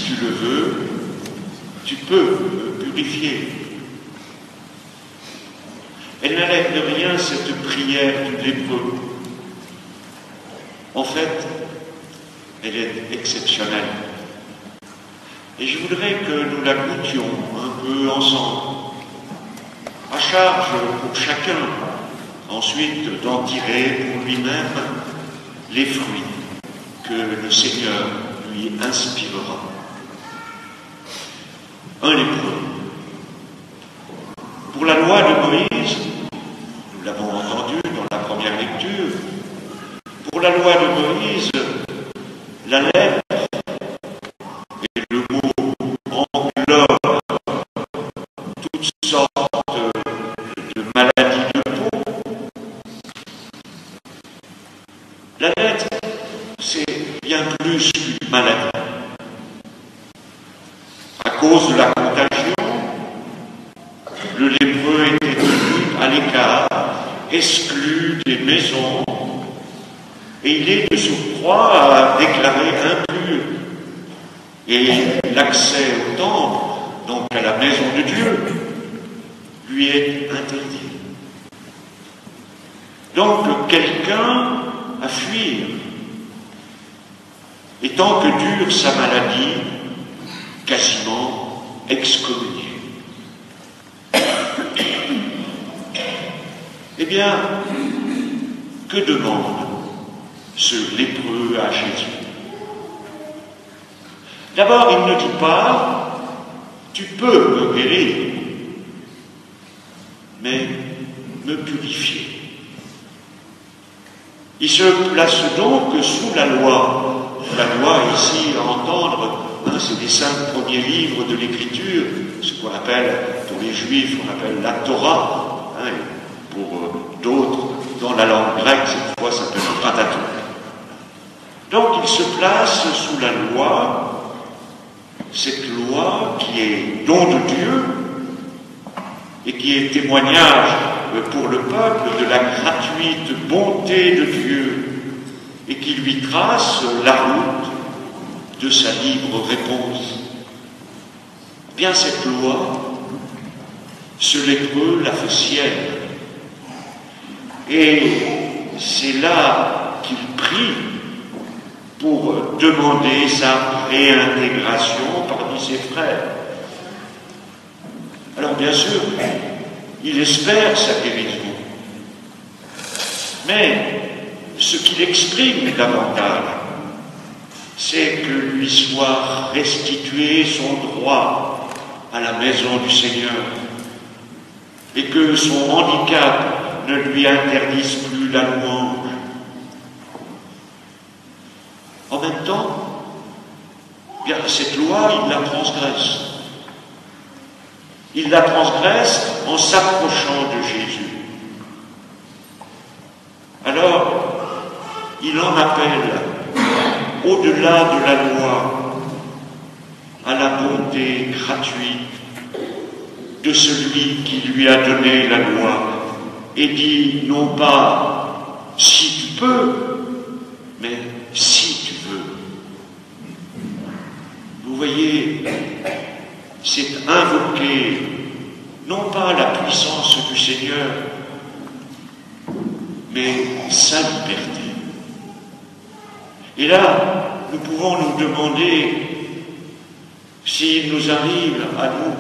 tu le veux, tu peux me purifier. Elle n'enlève de rien cette prière du lépreux. En fait, elle est exceptionnelle. Et je voudrais que nous la goûtions un peu ensemble. À charge pour chacun, ensuite d'en tirer pour lui-même les fruits que le Seigneur lui inspirera. Un lépreux. Pour la loi de Moïse, nous l'avons entendu dans la première lecture, pour la loi de Moïse, la lèpre et le mot englobe toutes sortes de maladies de peau. La lèpre, c'est bien plus qu'une maladie. À cause de la contagion, le lépreux était tenu à l'écart, exclu des maisons, et il est de surcroît déclaré impur. Et l'accès au temple, donc à la maison de Dieu, lui est interdit. Donc quelqu'un à fuir. Et tant que dure sa maladie, quasiment excommunié. Eh bien, que demande ce lépreux à Jésus? D'abord, il ne dit pas « tu peux me guérir, mais me purifier ». Il se place donc sous la loi. La loi ici, à entendre, c'est les 5 premiers livres de l'Écriture, ce qu'on appelle, pour les Juifs, on appelle la Torah, et pour d'autres, dans la langue grecque, cette fois, ça s'appelle le Pentateuque. Donc il se place sous la loi, cette loi qui est don de Dieu et qui est témoignage pour le peuple de la gratuite bonté de Dieu et qui lui trace la route de sa libre réponse. Bien cette loi, ce lépreux la fait sienne. Et c'est là qu'il prie pour demander sa réintégration parmi ses frères. Alors bien sûr, il espère sa guérison. Mais ce qu'il exprime davantage, c'est que lui soit restitué son droit à la maison du Seigneur et que son handicap ne lui interdise plus la louange. En même temps, bien, cette loi, il la transgresse. Il la transgresse en s'approchant de Jésus. Alors, il en appelle, au-delà de la loi, à la bonté gratuite de celui qui lui a donné la loi, et dit non pas « si tu peux », mais « si tu veux ». Vous voyez, c'est invoquer non pas la puissance du Seigneur, mais sa liberté. Et là, nous pouvons nous demander s'il nous arrive à nous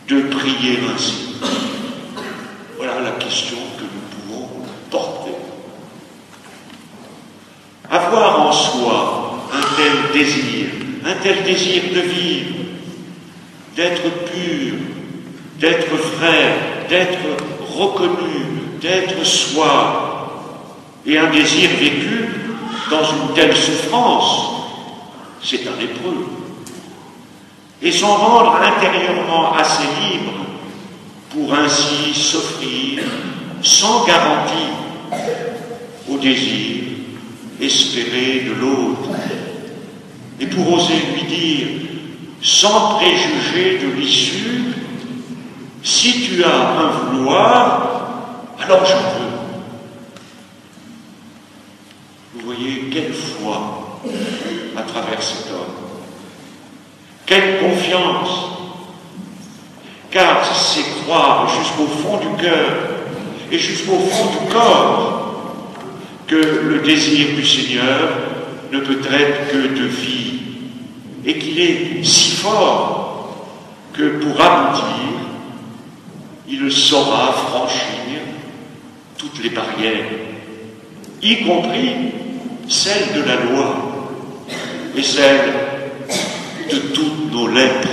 de prier ainsi. Voilà la question que nous pouvons porter. Avoir en soi un tel désir de vivre, d'être pur, d'être frère, d'être reconnu, d'être soi, et un désir vécu dans une telle souffrance, c'est un lépreux. Et s'en rendre intérieurement assez libre pour ainsi s'offrir sans garantie au désir espéré de l'autre, et pour oser lui dire, sans préjuger de l'issue, si tu as un vouloir, alors j'en veux. Vous voyez quelle foi à travers cet homme. Quelle confiance! Car c'est croire jusqu'au fond du cœur et jusqu'au fond du corps que le désir du Seigneur ne peut être que de vie et qu'il est si fort que pour aboutir, il saura franchir toutes les barrières, y compris celle de la loi et celle de toutes nos lèpres.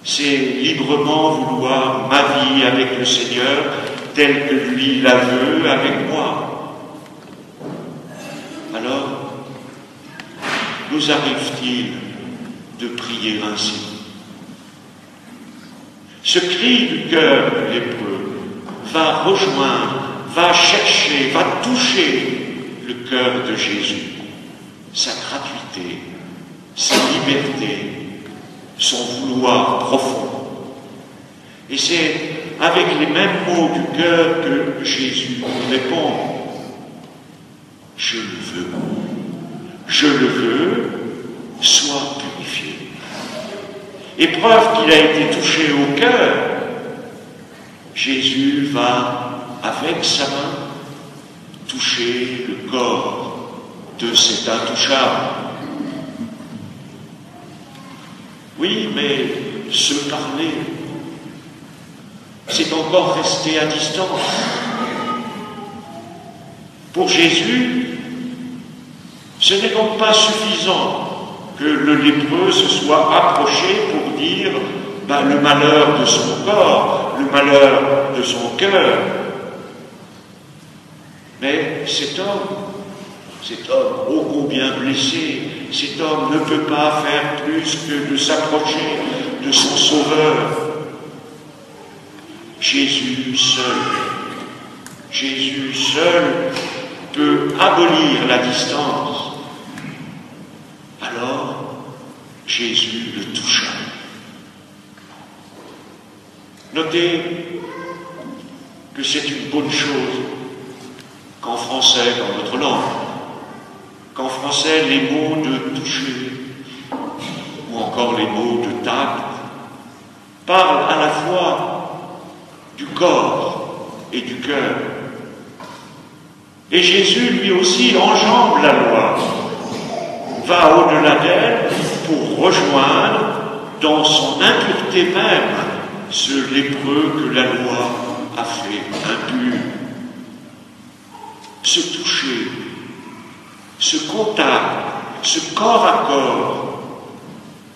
C'est librement vouloir ma vie avec le Seigneur telle que lui la veut avec moi. Alors, nous arrive-t-il de prier ainsi? Ce cri du cœur de lépreux va rejoindre, va chercher, va toucher le cœur de Jésus, sa gratuité, sa liberté, son vouloir profond. Et c'est avec les mêmes mots du cœur que Jésus répond: je le veux, sois purifié. Et preuve qu'il a été touché au cœur, Jésus va, avec sa main, toucher le corps de cet intouchable. Oui, mais se parler, c'est encore rester à distance. Pour Jésus, ce n'est donc pas suffisant que le lépreux se soit approché pour dire le malheur de son corps, le malheur de son cœur. Mais cet homme ô combien blessé, cet homme ne peut pas faire plus que de s'approcher de son Sauveur. Jésus seul peut abolir la distance. Alors, Jésus le toucha. Notez que c'est une bonne chose qu'en français, dans notre langue, qu'en français, les mots de toucher ou encore les mots de tact parlent à la fois du corps et du cœur. Et Jésus, lui aussi, enjambe la loi, va au-delà d'elle pour rejoindre dans son impureté même ce lépreux que la loi a fait impur. Ce toucher, ce contact, ce corps à corps,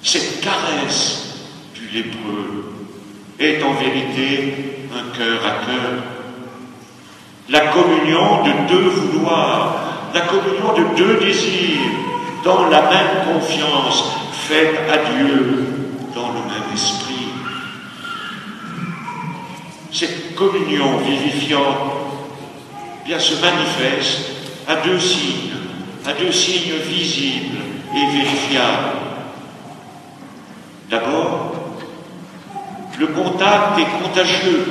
cette caresse du lépreux est en vérité un cœur à cœur. La communion de deux vouloirs, la communion de deux désirs, dans la même confiance, faite à Dieu dans le même esprit. Cette communion vivifiante se manifeste à deux signes visibles et vérifiables. D'abord, le contact est contagieux.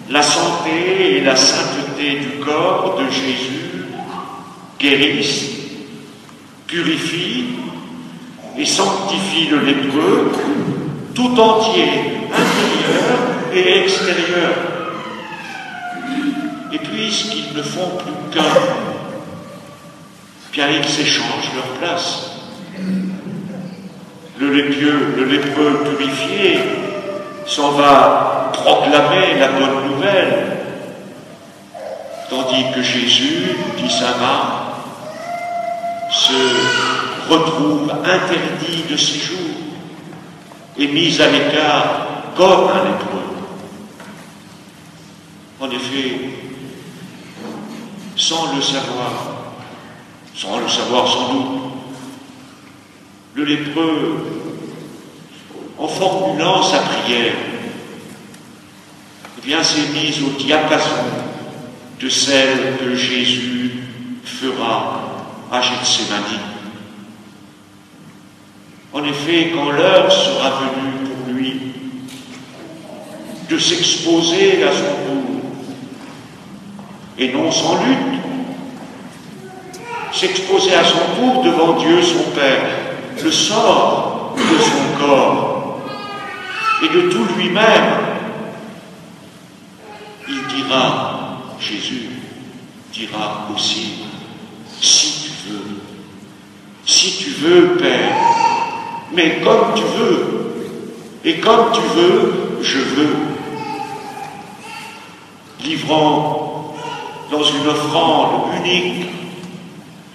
La santé et la sainteté du corps de Jésus guérissent, purifient et sanctifient le lépreux tout entier, intérieur et extérieur. Et puisqu'ils ne font plus qu'un, ils s'échangent leur place. Le lépreux purifié s'en va proclamer la bonne nouvelle, tandis que Jésus, dit saint Marc, se retrouve interdit de séjour et mis à l'écart comme un lépreux. En effet, sans le savoir sans doute, le lépreux, en formulant sa prière, s'est mis au diapason de celle que Jésus fera à Gethsémani. En effet, quand l'heure sera venue pour lui de s'exposer à son tour, et non sans lutte, s'exposer à son tour devant Dieu son Père, le sort de son corps et de tout lui-même. Il dira, Jésus dira aussi, si tu veux, Père, mais comme tu veux, et comme tu veux, je veux. Livrant dans une offrande unique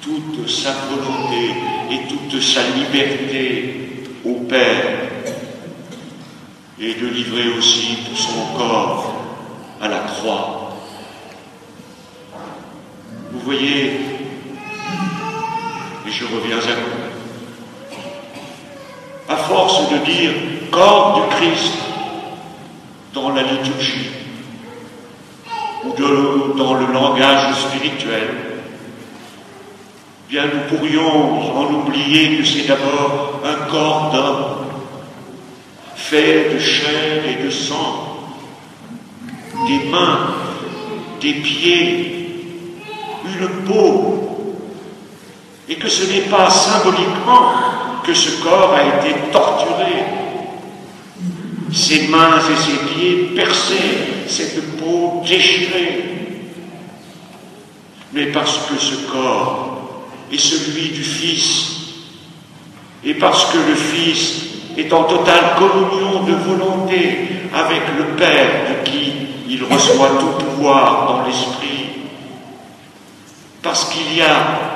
toute sa volonté et toute sa liberté au Père, et de livrer aussi tout son corps à la croix. Vous voyez, et je reviens à vous, à force de dire corps du Christ dans la liturgie ou dans le langage spirituel, bien nous pourrions en oublier que c'est d'abord un corps d'homme, fait de chair et de sang, des mains, des pieds, une peau, et que ce n'est pas symboliquement que ce corps a été torturé, ses mains et ses pieds percés, cette peau déchirée, mais parce que ce corps est celui du Fils, et parce que le Fils est en totale communion de volonté avec le Père de qui il reçoit tout pouvoir dans l'Esprit, parce qu'il n'y a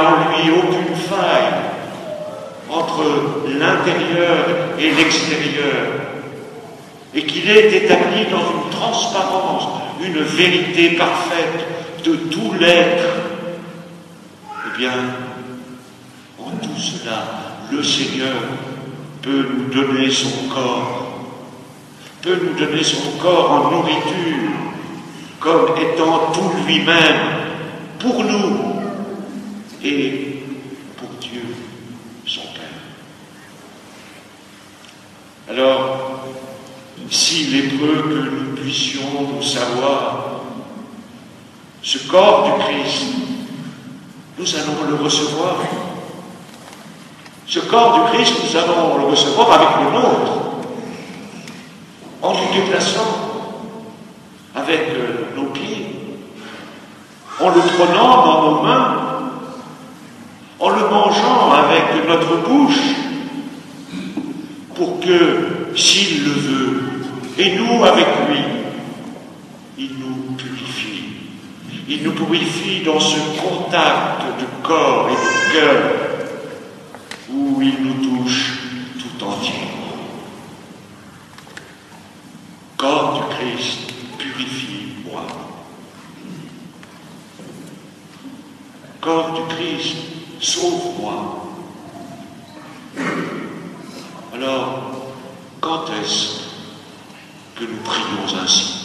en lui aucune faille entre l'intérieur et l'extérieur, et qu'il est établi dans une transparence, une vérité parfaite de tout l'être. Eh bien, en tout cela, le Seigneur peut nous donner son corps en nourriture, comme étant tout lui-même pour nous et pour Dieu, son Père. Alors, s'il est peu que nous puissions nous savoir, ce corps du Christ, nous allons le recevoir. Ce corps du Christ, nous allons le recevoir avec le nôtre, en nous déplaçant avec nos pieds, en le prenant dans nos mains, en le mangeant avec notre bouche, pour que, s'il le veut, et nous avec lui, il nous purifie. Il nous purifie dans ce contact de corps et de cœur, où il nous touche tout entier. Corps du Christ, purifie-moi. Corps du Christ, sauve-moi. Alors, quand est-ce que nous prions ainsi?